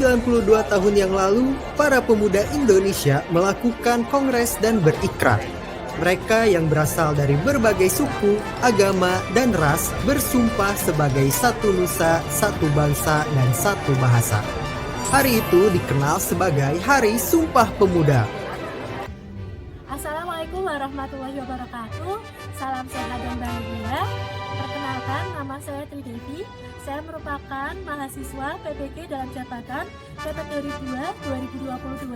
92 tahun yang lalu, para pemuda Indonesia melakukan kongres dan berikrar. Mereka yang berasal dari berbagai suku, agama, dan ras bersumpah sebagai satu nusa, satu bangsa, dan satu bahasa. Hari itu dikenal sebagai Hari Sumpah Pemuda. Assalamualaikum warahmatullahi wabarakatuh. Salam sehat dan bahagia. Perkenalkan, nama saya Tri Devi. Saya merupakan mahasiswa PPG dalam jabatan kategori 2 2022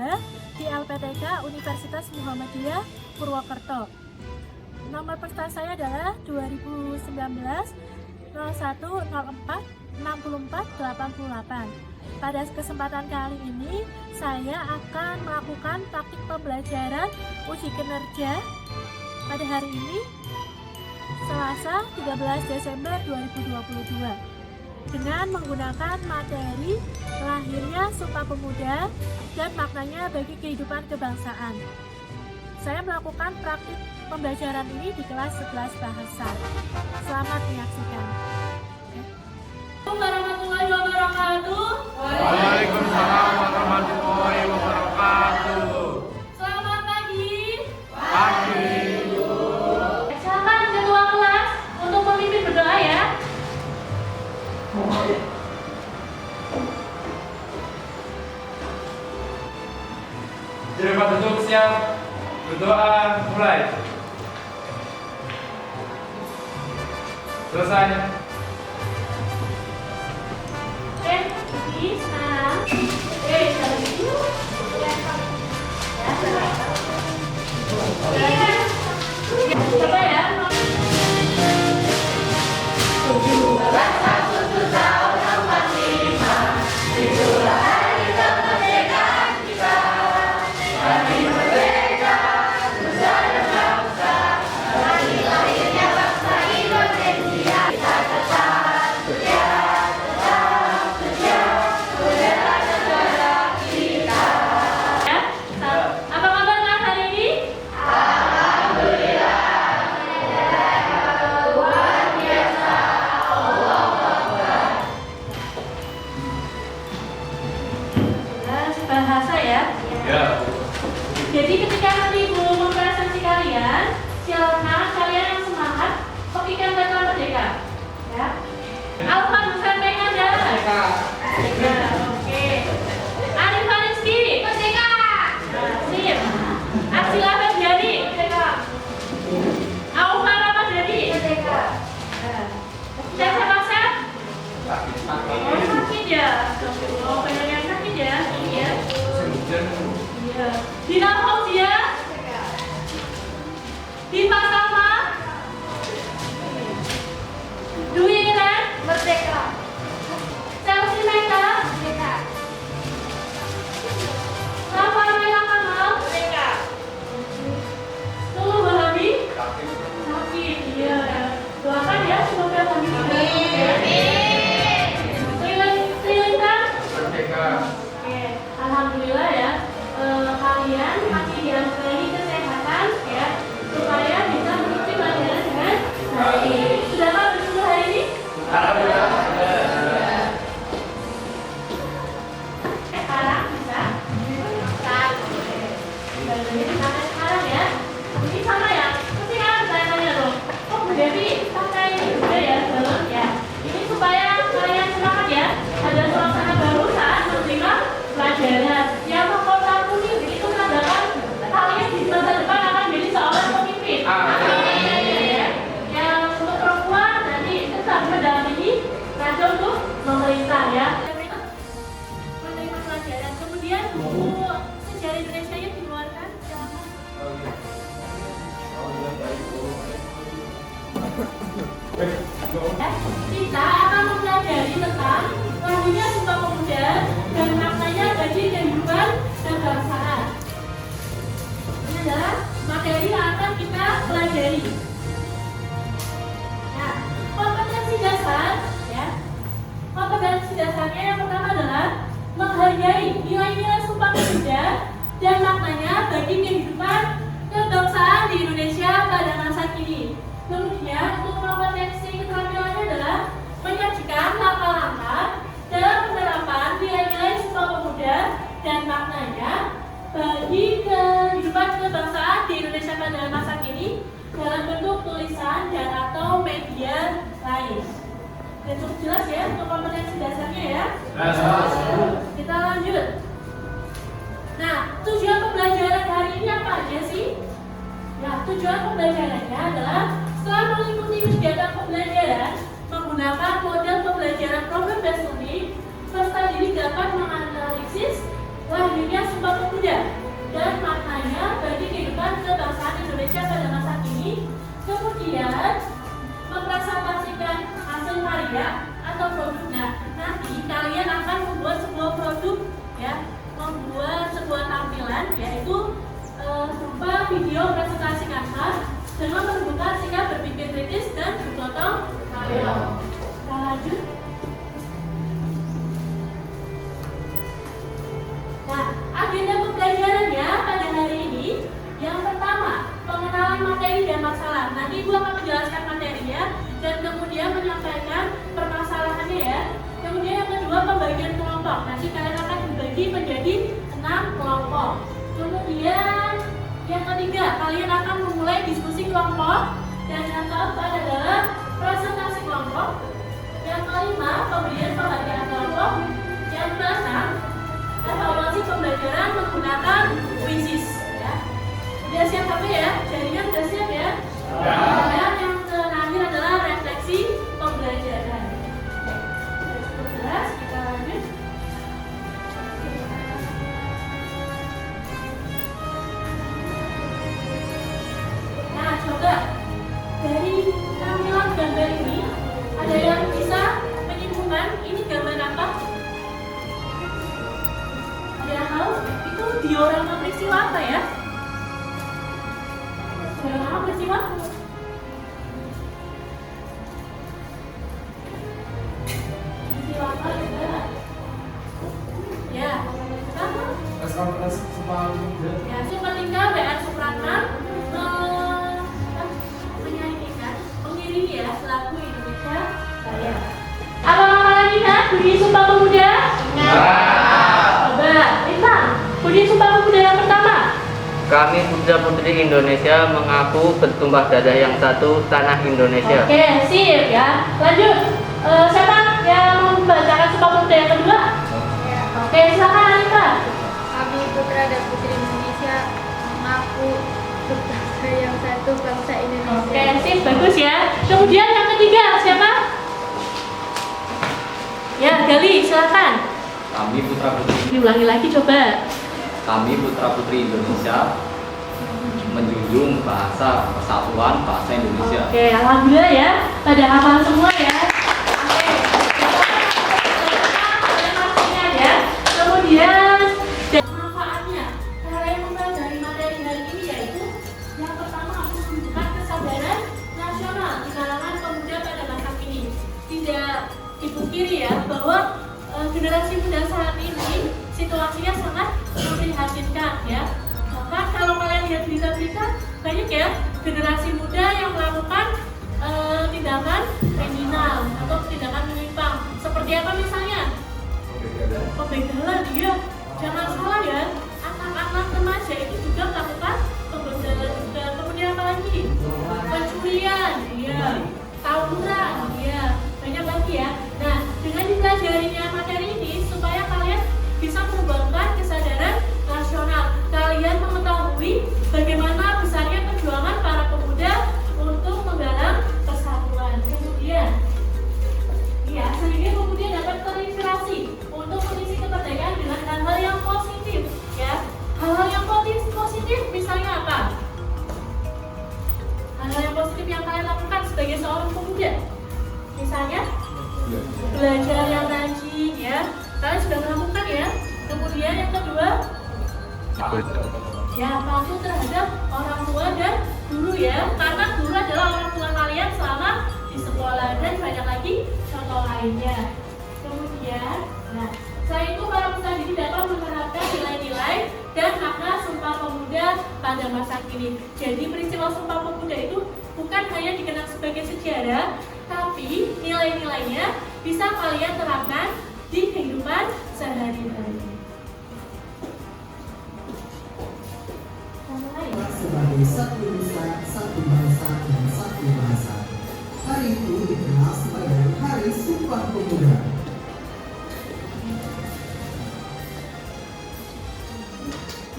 di LPTK Universitas Muhammadiyah Purwokerto. Nomor peserta saya adalah 2019 01 04 64 88. Pada kesempatan kali ini, saya akan melakukan praktik pembelajaran uji kinerja pada hari ini, Selasa 13 Desember 2022, dengan menggunakan materi lahirnya Sumpah Pemuda dan maknanya bagi kehidupan kebangsaan. Saya melakukan praktik pembelajaran ini di kelas 11 bahasa. Selamat menyaksikan. Assalamualaikum warahmatullahi wabarakatuh. Waalaikumsalam warahmatullahi wabarakatuh. Selamat pagi. Pagi. Silakan ketua kelas untuk memimpin berdoa ya. Silakan duduk, siap. Berdoa mulai. Selesai. Coba ya. Bahasa ya. Ya. Jadi ketika nanti ibu mempresentasi kalian, silakan kalian yang semangat hokikan kata merdeka. Ya. Alfan disampaikan ya. Merdeka. Oke. Arif Fariski. Merdeka. Sip. Arsila Febriani. Merdeka. Aumar Ramadhani. Merdeka. Saya Maksa. Sakit ya. Oh, banyak yang sakit ya. Iya. Iya. Dina Fauzia. Diva Salma. Dwi Iren. Merdeka. Chelsea Meka. Merdeka. Rafa Mela Kamal. Merdeka. Lulu Bahami. Sakit. Iya. Doakan ya semoga kami Trilintang. Merdeka. Oke, alhamdulillah ya, kalian masih dianugerahi kesehatan ya, supaya bisa mengikuti pelajaran dengan baik. Sudah bersungguh hari ini? Alhamdulillah. Sekarang bisa? Sampai sekarang ya. Ini sama ya. Pasti kalian tanya dong. Oh Bu Devi, pakai ini juga ya, balon ya. Ini supaya kalian semangat ya. Ada suasana baru saat menerima pelajaran. Yang mahkota kuning itu menandakan kalian di masa depan akan menjadi seorang pemimpin. Ya. Yang untuk perempuan nanti tetap mendampingi raja untuk memerintah ya. Menerima pelajaran. Kemudian buku sejarah Indonesia yang dikeluarkan. Silakan. Kita akan mempelajari tentang lahirnya Sumpah Pemuda dan maknanya bagi kehidupan kebangsaan. Ini adalah materi yang akan kita pelajari. Nah, kompetensi dasar, ya. Kompetensi dasarnya yang pertama adalah menghargai nilai-nilai Sumpah Pemuda dan maknanya bagi kehidupan kebangsaan di Indonesia pada masa kini. Kemudian untuk kompetensi keterampilannya adalah menyajikan langkah-langkah dalam penerapan nilai-nilai Sumpah Pemuda Indonesia pada masa kini dalam bentuk tulisan dan atau media lain. Dan cukup jelas ya untuk kompetensi dasarnya ya. Kita lanjut. Nah, tujuan pembelajaran hari ini apa aja sih? Nah, tujuan pembelajarannya adalah setelah mengikuti kegiatan pembelajaran menggunakan model pembelajaran problem based learning, peserta didik dapat menganalisis lahirnya Sumpah Pemuda dan maknanya bagi kehidupan kebangsaan Indonesia pada masa kini, kemudian mempresentasikan hasil karya atau produk. Nah, nanti kalian akan membuat sebuah produk ya, membuat sebuah tampilan yaitu berupa video presentasi kasar dengan menunjukkan sikap berpikir kritis dan bergotong royong. Kita lanjut. Nah, agenda pembelajarannya pada hari ini yang pertama, pengenalan materi dan masalah. Nanti Ibu akan menjelaskan materinya dan kemudian menyampaikan permasalahannya ya. Kemudian yang kedua, pembagian kelompok. Nanti kalian akan dibagi menjadi 6 kelompok. Kemudian yang ketiga, kalian akan memulai diskusi kelompok. Dan yang keempat adalah presentasi kelompok. Yang kelima, pemberian pembagian kelompok. Yang keenam, evaluasi pembelajaran menggunakan quizzes ya. Udah siap apa ya? Jaringan udah siap ya? Dan yang terakhir adalah refleksi pembelajaran. Cukup jelas, kita lanjut. Nah, coba dari tampilan gambar ini ada yang bisa menyimpulkan ini gambar apa? Ada yang tahu? Itu diorama peristiwa apa ya? Diorama peristiwa? Peristiwa apa juga? Ya, apa? Konferensi Sumpah Pemuda. Ya, ketika W.R. Supratman menyanyikan, mengiringi ya lagu Indonesia Raya. Apakah kalian ingat bunyi Sumpah Pemuda? Coba, Rintan, bunyi Sumpah Pemuda yang pertama. Kami putra-putri Indonesia mengaku bertumpah darah yang satu, tanah Indonesia. Oke, sip ya. Lanjut. Siapa yang membacakan Sumpah Pemuda yang kedua? Oke, silakan Anita. Kami putra dan putri Indonesia mengaku berbangsa yang satu, bangsa Indonesia. Oke, sip, bagus ya. Kemudian yang ketiga siapa? Ya, Gali, silakan. Kami putra-putri Diulangi lagi coba. kami putra-putri Indonesia menjunjung bahasa persatuan bahasa Indonesia. Oke, alhamdulillah ya. Pada hafal semua ya. Oke. Maksudnya ya. Kemudian dan manfaatnya. Cara yang mempelajari materi hari ini yaitu yang pertama menunjukkan kesadaran nasional di kalangan pemuda pada masa kini. Tidak dipungkiri ya bahwa generasi muda saat ini situasinya sangat memprihatinkan ya. Bahkan kalau kalian lihat berita-berita banyak ya generasi muda yang melakukan tindakan kriminal atau tindakan menyimpang. Seperti apa misalnya? Pembegalan, iya. Jangan salah ya, anak-anak remaja itu juga melakukan pembegalan juga. Kemudian apa lagi? Pencurian, iya. Tawuran, iya. Banyak lagi ya. Nah, dengan dipelajarinya materi ini supaya kalian bisa mengembangkan kesadaran nasional. Kalian mengetahui bagaimana besarnya perjuangan para pemuda untuk menggalang persatuan. Kemudian, ya, sehingga kemudian dapat terinspirasi untuk mengisi kemerdekaan dengan hal-hal yang positif, ya. Hal-hal yang positif misalnya apa? Hal-hal yang positif yang kalian lakukan sebagai seorang pemuda. Misalnya, belajar yang rajin, ya. Kalian sudah melakukan ya. Kemudian yang kedua, ya, patuh terhadap orang tua dan guru ya. Karena guru adalah orang tua kalian selama di sekolah dan banyak lagi contoh lainnya. Kemudian, nah, selain itu para peserta didik dapat menerapkan nilai-nilai dan makna Sumpah Pemuda pada masa kini. Jadi peristiwa Sumpah Pemuda itu bukan hanya dikenal sebagai sejarah, tapi nilai-nilainya bisa kalian terapkan di kehidupan sehari-hari. sebagai satu nusa, satu bangsa, dan satu bahasa. Hari itu dikenal sebagai Hari Sumpah Pemuda.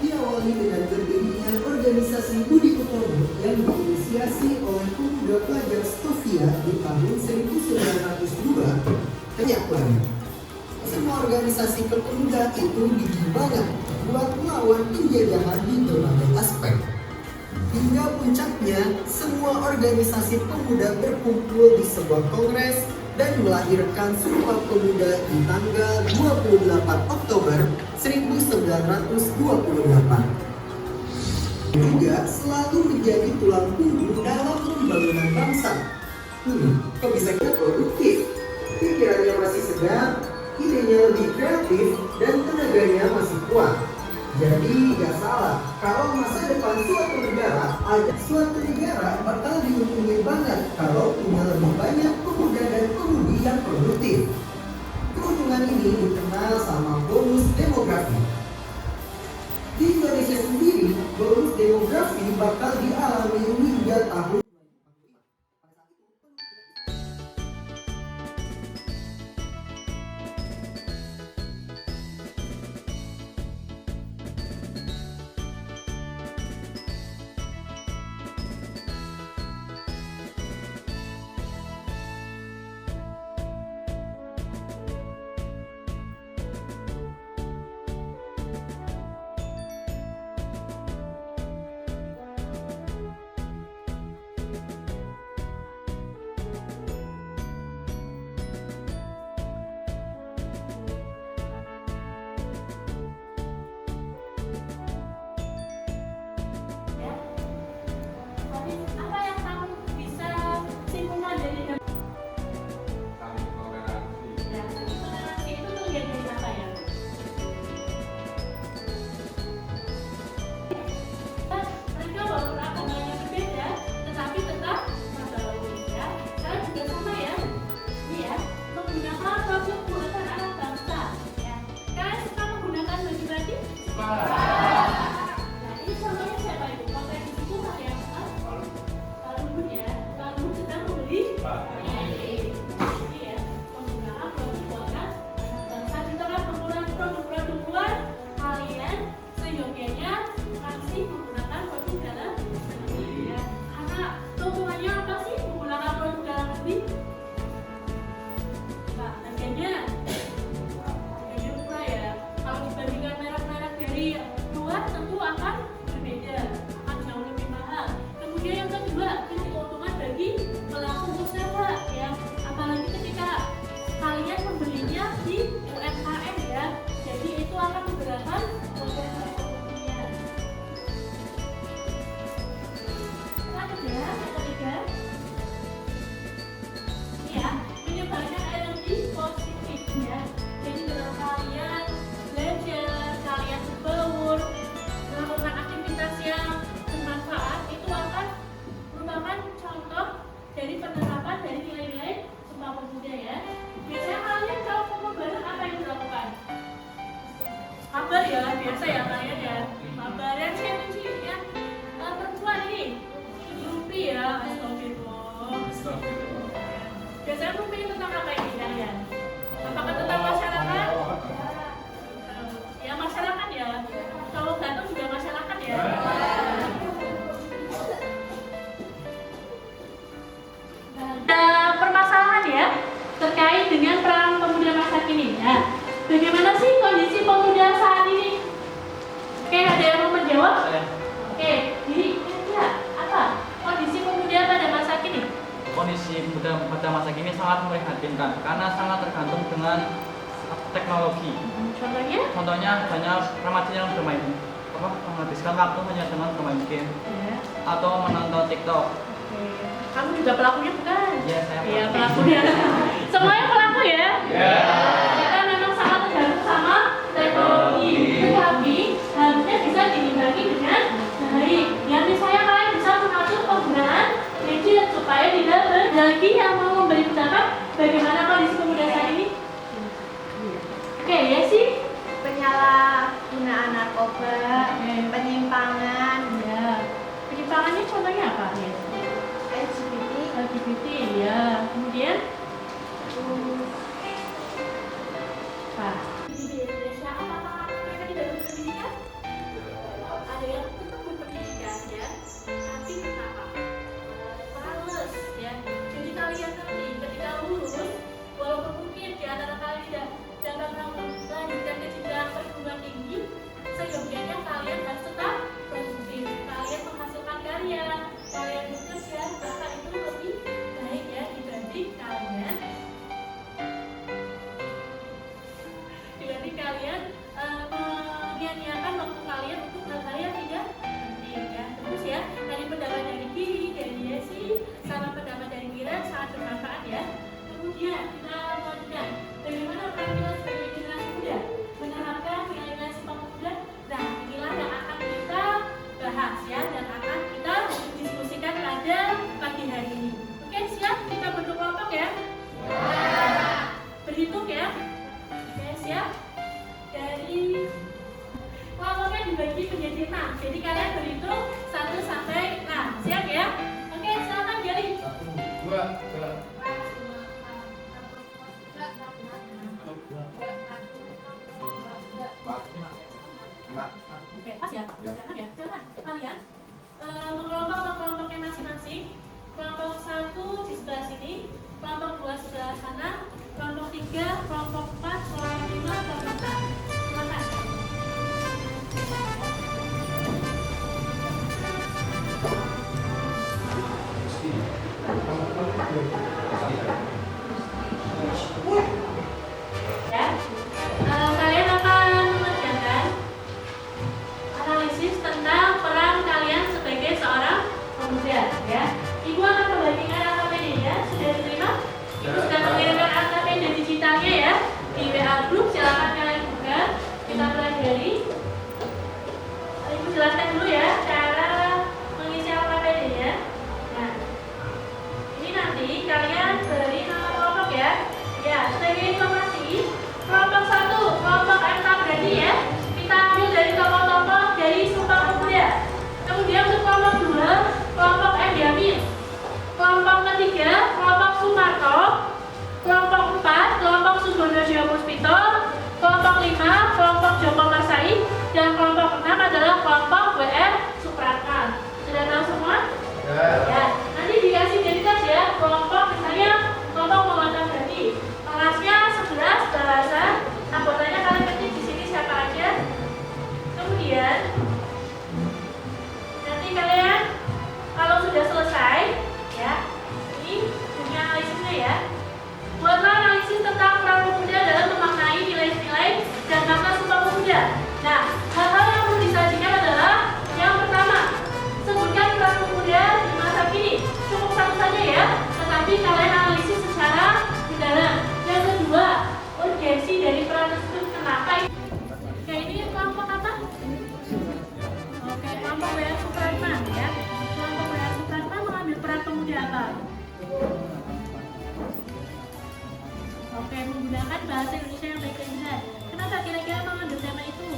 Diawali dengan berdirinya organisasi Budi Utomo yang diinisiasi oleh pemuda pelajar Stovia di tahun 1902, kenyataannya semua organisasi kepemuda itu digibangan buat melawan penjajahan di berbagai aspek. Hingga puncaknya, semua organisasi pemuda berkumpul di sebuah kongres dan melahirkan Sumpah Pemuda di tanggal 28 Oktober 1928. Juga selalu menjadi tulang punggung dalam pembangunan bangsa. Kok bisa kita produktif? Pikirannya masih segar, idenya lebih kreatif, dan tenaganya masih kuat. Jadi gak salah kalau masa depan suatu negara bakal diuntungin banget kalau punya lebih banyak pemuda dan pemudi yang produktif. Keuntungan ini dikenal sama bonus demografi. Di Indonesia sendiri, bonus demografi bakal dialami hingga tahun. Apa yang kamu bisa simpulkan dari ya, toleransi itu terlihat dari apa ya? Mereka walaupun agamanya berbeda, tetapi tetap bergaul ya. Saya juga sama ya. Ini ya, menggunakan produk buatan anak bangsa. Ya. Kalian suka menggunakan baju batik? Nah, ini contohnya siapa itu? Pakai di situ pakai yang lalu ya, lalu sedang membeli ini ya, penggunaan produk buatan anak bangsa. Di tengah penggunaan produk-produk luar, kalian seyogianya masih menggunakan produk dalam negeri ya. Karena keuntungannya apa sih menggunakan produk dalam negeri? Nah, harganya murah ya. Kalau dibandingkan merek-merek dari luar tentu akan berbeda, akan jauh lebih mahal. Kemudian yang kedua, ini keuntungan bagi pelaku usaha ya. Apalagi ketika kalian membelinya di UMKM ya. Jadi itu akan menggerakkan roda perekonomian. Lanjut ya, yang ketiga. Ini ya, menyebarkan energi positif ya. Jadi dengan kalian belajar, kalian berbaur, melakukan aktivitas yang bermanfaat, itu akan merupakan contoh dari penerapan dari nilai-nilai Sumpah Pemuda ya. Biasanya kalian kalau kumpul bareng apa yang dilakukan? Kabar ya, biasa ya kalian ya. Kabar yang saya kunci ya. Perempuan ini grupi ya, astagfirullah. Biasanya grupi tentang apa ini kalian? Apakah tentang masyarakat? Ya masyarakat ya. Kalau Gantung juga masyarakat ya. Ada permasalahan ya terkait dengan peran pemuda masa kini ya. Bagaimana sih kondisi pemuda saat ini? Oke, ada yang mau menjawab? Oke, jadi kira-kira apa kondisi pemuda pada masa kini? Kondisi muda pada masa kini sangat memprihatinkan karena sangat tergantung dengan teknologi. Contohnya? Banyak remaja yang bermain menghabiskan waktu hanya dengan bermain game Ya. atau menonton TikTok. Oke. Kamu juga pelakunya bukan? Iya, saya Iya, pelaku. pelakunya. Semuanya pelaku ya? Iya. Kita memang sangat tergantung sama teknologi. Tetapi harusnya bisa diimbangi dengan baik. Ya misalnya kalian bisa mengatur penggunaan gadget supaya tidak lagi yang mau memberi pendapat bagaimana kondisi pemuda saat ini. Oke, ya sih. Penyalahgunaan narkoba, penyimpangan, Ya. Joko Marsai, dan kelompok 6 adalah kelompok WR Supratman. Sudah tahu semua? Ya. Nanti dikasih identitas ya, kelompok misalnya kelompok Muhammad Abadi. Kelasnya 11 bahasa, anggotanya kalian ketik di sini siapa aja. Kemudian nanti kalian kalau sudah selesai ya, ini punya analisisnya ya. Buatlah analisis tentang Perang Pemuda dalam memaknai nilai-nilai dan makna Sumpah Pemuda. Nah, hal-hal yang perlu disajikan adalah yang pertama, sebutkan Perang Pemuda di masa kini. Cukup satu saja ya, tetapi kalian analisis secara mendalam. Yang kedua, urgensi dari peran tersebut. Kenapa? Oke, ini kelompok apa? Oke, kelompok WR Supratman ya. Kelompok WR Supratman mengambil peran pemuda apa? Oke, menggunakan bahasa Indonesia yang baik dan benar. Kenapa kira-kira mengambil tema itu?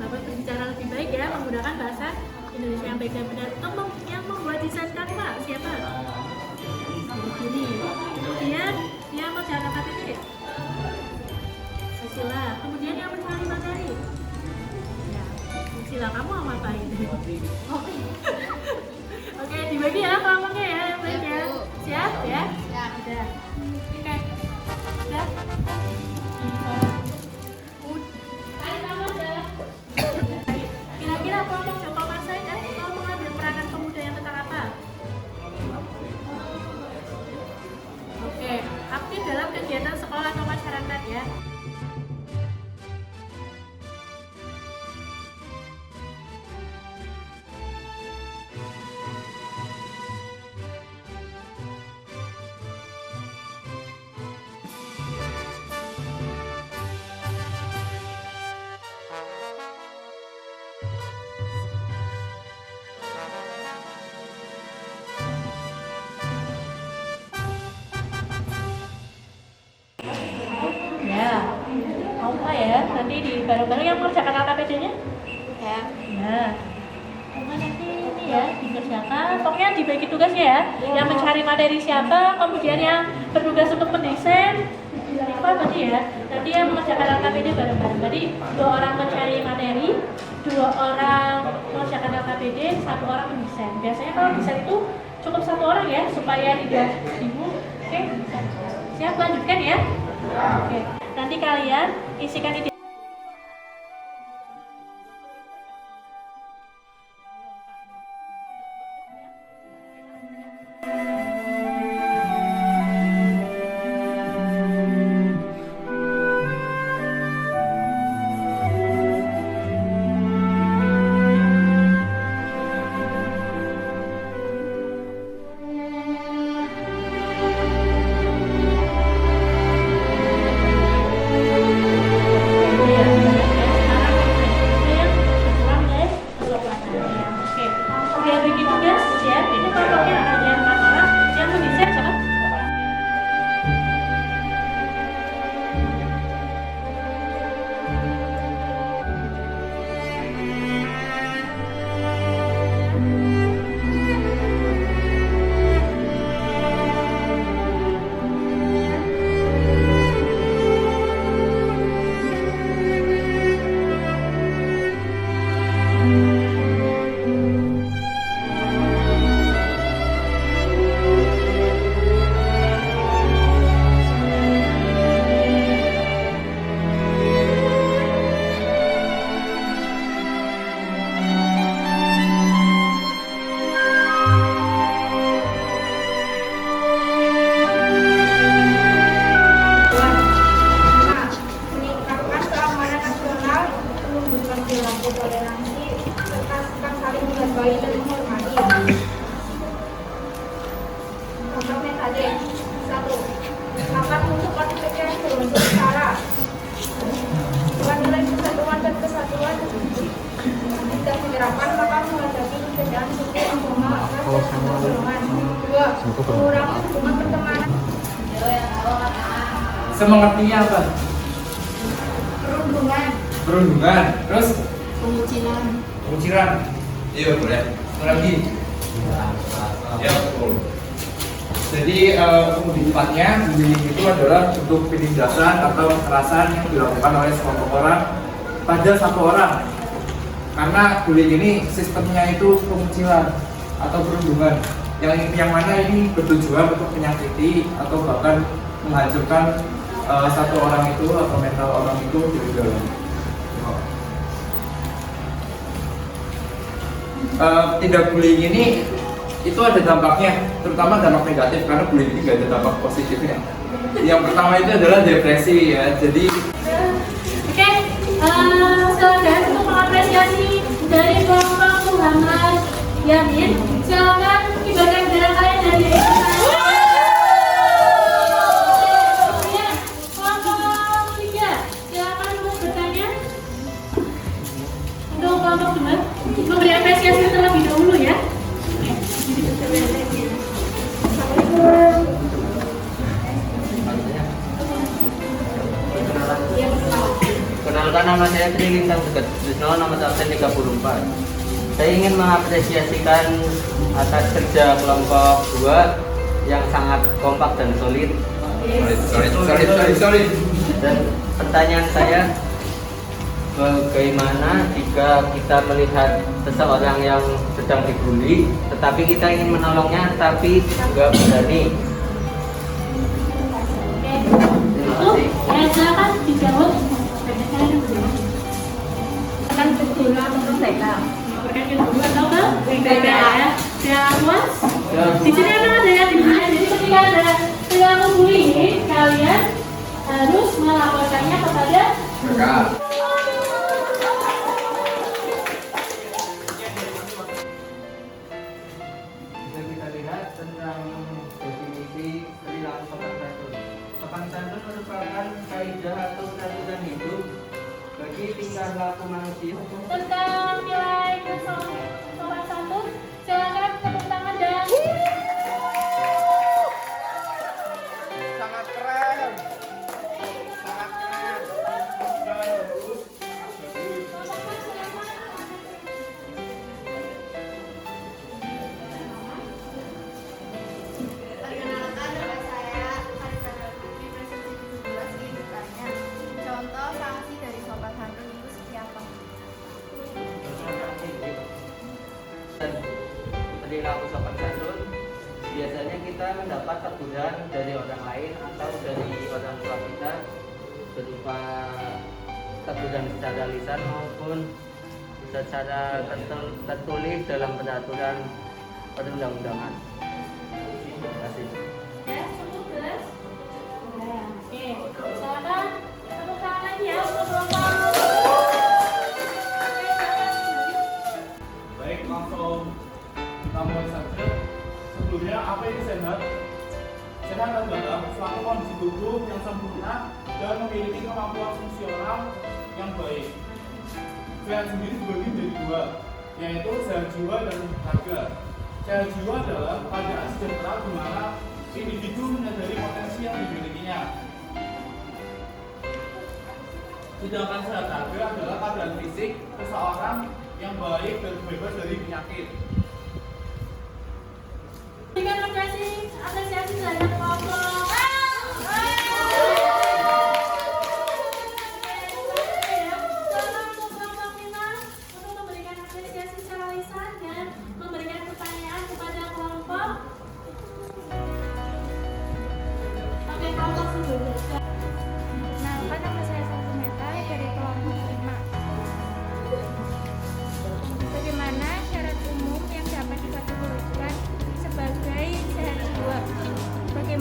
Bapak berbicara lebih baik ya, menggunakan bahasa Indonesia yang baik dan benar. Yang membuat desain kanva siapa? Ini. Kemudian yang menjaga KTP. Susila. Kemudian yang mencari materi. Ya, Susila, kamu mau ngapain? Oke, dibagi ya kelompoknya ya, yang baik ya. Siap ya? Siap. Udah. Oke. Udah. Ayo kamu udah. Kira-kira kelompok Joko Marsai dan mau mengambil peranan pemuda yang tentang apa? Oke, aktif dalam kegiatan sekolah atau masyarakat ya. Ya, mau apa ya? Nanti di bareng-bareng yang mengerjakan LKPD-nya? Ya. Ya. Cuma nanti ini ya dikerjakan. Pokoknya dibagi tugasnya ya. Yang mencari materi siapa, kemudian yang bertugas untuk mendesain. Rifa berarti ya. Nanti yang mengerjakan LKPD bareng-bareng. Berarti 2 orang mencari materi, 2 orang mengerjakan LKPD, 1 orang mendesain. Biasanya kalau desain itu cukup 1 orang ya, supaya tidak bingung. Oke, siap lanjutkan ya. Oke, nanti kalian isikan ide. Semengertinya apa? Perundungan. Perundungan. Terus? Pengucilan. Pengucilan. Iya boleh. Satu lagi. Ya betul. Jadi kemudiannya bullying itu adalah bentuk penindasan atau kekerasan yang dilakukan oleh sekelompok orang pada satu orang. Karena bullying ini sistemnya itu pengucilan atau perundungan yang mana ini bertujuan untuk menyakiti atau bahkan menghancurkan satu orang itu atau mental orang itu dari dalam. Tindak bullying ini itu ada dampaknya, terutama dampak negatif karena bullying ini gak ada dampak positifnya. Yang pertama itu adalah depresi ya. Jadi Oke, silakan untuk mengapresiasi dari kelompok Muhammad Yamin. Silakan kibarkan bendera kalian dari kemudian kelompok 3, silakan untuk bertanya. Untuk kelompok 2, memberi apresiasi terlebih dahulu ya. Kenalkan, nama saya Tri Lintang Teguh Trisno, nomor absen 34. Saya ingin mengapresiasikan atas kerja kelompok 2 yang sangat kompak dan solid. Sorry. Dan pertanyaan saya, bagaimana jika kita melihat seseorang yang sedang dibully, tetapi kita ingin menolongnya, tapi nggak berani? Oke, ya silakan dijawab. Akan betul atau selesai? Berkan kedua atau ya? Sudah puas? Di sini memang ada yang dibully, jadi ketika ada perilaku bullying, kalian harus melaporkannya kepada Bisa kita lihat tentang definisi perilaku sopan santun. Sopan santun merupakan kaidah atau peraturan hidup bagi tingkah laku manusia. tentang nilai sopan santun. Silakan tepuk tangan dan Sangat keren. Perkenalkan, nama saya Karisana Putri, presentasi 17 ini ditanya. Contoh sanksi dari sopan santun itu seperti apa? Dan perilaku sopan santun biasanya kita mendapat teguran dari orang lain atau dari orang tua kita berupa teguran secara lisan maupun secara tertulis dalam peraturan perundang-undangan. Terima kasih. ya cukup jelas. Oke, silakan tepuk tangan lagi ya untuk kelompok. Baik, langsung kita mulai saja. Sebelumnya, apa itu sehat? Sehat adalah suatu kondisi tubuh yang sempurna dan memiliki kemampuan fungsional yang baik. Sehat sendiri dibagi menjadi dua, yaitu sehat jiwa dan raga. Sehat jiwa adalah keadaan sejahtera di mana individu menyadari potensi yang dimilikinya. Sedangkan sehat raga adalah keadaan fisik seseorang yang baik dan bebas dari penyakit. Berikan apresiasi terhadap kelompok. Untuk kelompok 5 untuk memberikan apresiasi secara lisan dan memberikan pertanyaan kepada kelompok. Oke, kelompok 11. Kenalkan, nama saya Santuneta dari kelompok 5. Bagaimana syarat umum yang dapat dikategorikan sebagai sehat jiwa? Bagaimana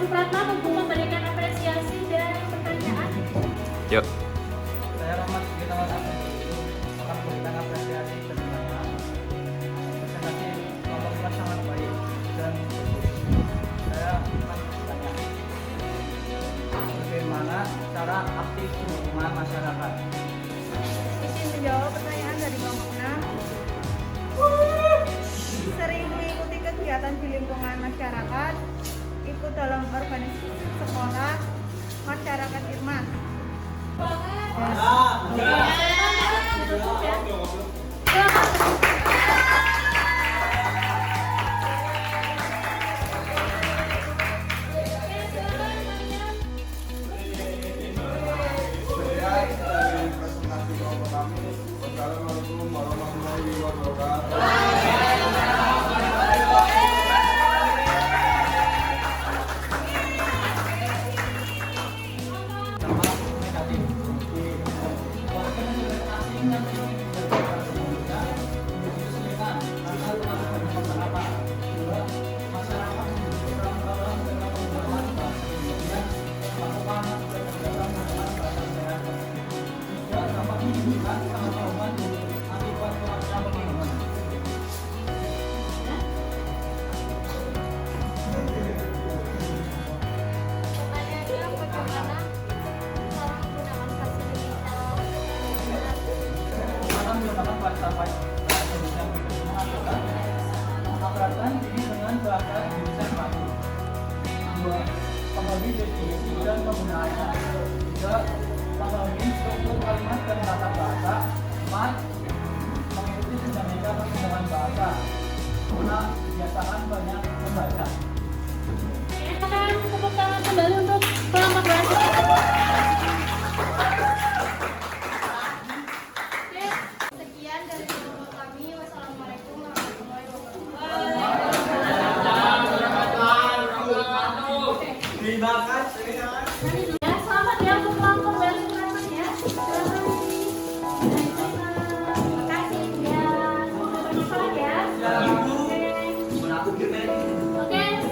Supratman untuk memberikan apresiasi dan pertanyaan. Yuk. Saya Rahmat Gitawan Abdi akan memberikan apresiasi dan pertanyaan. Presentasi kelompok kelas sangat baik dan saya akan bertanya bagaimana cara aktif dukungan masyarakat. Izin menjawab pertanyaan dari kelompok 6. Sering mengikuti kegiatan di lingkungan masyarakat, ikut dalam organisasi sekolah, masyarakat Irma. Wassalamualaikum warahmatullahi wabarakatuh. Dampak negatif warga negara asing yang negara sebelumnya kesulitan karena terlalu masyarakat. Dua, masyarakat kurang paham dengan penggunaan bahasa Indonesia, melakukan kegiatan menggunakan bahasa daerah. Tiga, dampak menimbulkan pengetahuan akibat kurangnya pemahaman. Pertanyaannya, bagaimana cara menggunakan fasilitas Akan menggunakan bahasa Indonesia mengatakan mengabarkan diri dengan bahasa Indonesia baku. Dua, pahami definisi dan penggunaannya. Tiga, pahami struktur kalimat dan tata bahasa. Empat, mengikuti dinamika perkembangan bahasa. Enam, biasakan banyak membaca. Silakan tepuk tangan kembali untuk kelompok belajar. Oke, sekian dari kelompok kami. Wassalamualaikum warahmatullahi wabarakatuh. Ya, selamat ya untuk kelompok dari Supratman ya. Terima kasih ya. Semoga bermanfaat ya. Oke. Oke,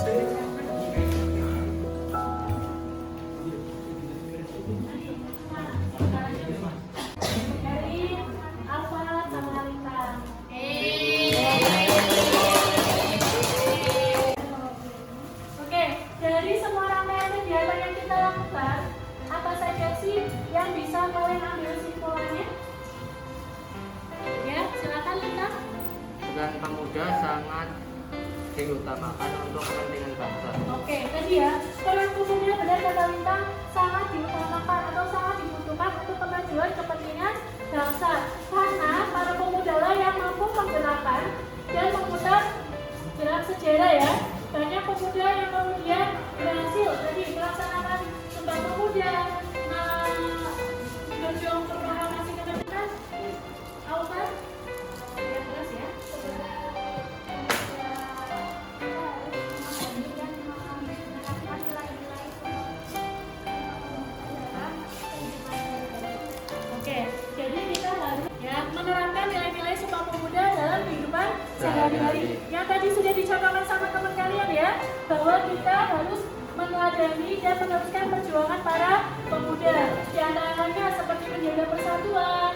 Dari Alfa sama Lita. Oke, dari semua rangkaian kegiatan yang kita lakukan, apa saja sih yang bisa kalian ambil simpulannya? Ya, silakan Lita. Peran pemuda sangat diutamakan untuk kepentingan bangsa. Oke, tadi ya, peran pemuda benar kata Lintang sangat diutamakan atau sangat dibutuhkan untuk kemajuan kepentingan bangsa. Karena para pemuda lah yang mampu menggerakkan dan memutar gerak sejarah ya. Banyak pemuda yang kemudian berhasil tadi melaksanakan Sumpah Pemuda, berjuang proklamasi kemerdekaan. Alvan, yang jelas ya. Oke, jadi kita harus ya menerapkan nilai-nilai Sumpah Pemuda dalam kehidupan sehari-hari. Yang tadi sudah dicontohkan sama teman kalian ya, bahwa kita harus meneladani dan meneruskan perjuangan para pemuda. Di antaranya seperti menjaga persatuan,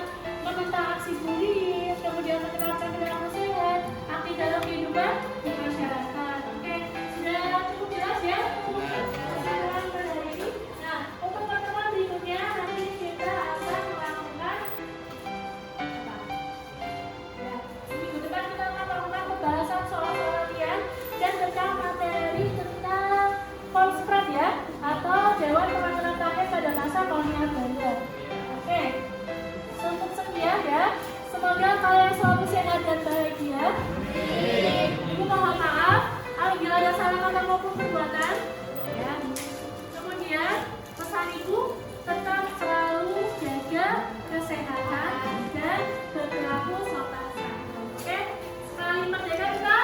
menentang aksi bullying, kemudian menerapkan perilaku sehat, aktif dalam kehidupan di masyarakat. Oke, sudah cukup jelas ya untuk persoalan pada hari ini. Nah, untuk pertemuan berikutnya nanti kita akan melakukan apa? Ya, minggu depan kita akan melakukan pembahasan soal-soal latihan dan tentang materi tentang Polsprad ya, atau Dewan Perwakilan Rakyat pada masa kolonial Belanda. Oke, untuk sekian ya. Semoga kalian selalu sehat dan bahagia. Ibu mohon maaf apabila ada salah kata maupun perbuatan. Ya. Kemudian pesan ibu tetap selalu jaga kesehatan dan berperilaku sopan santun. Oke, sekali merdeka kita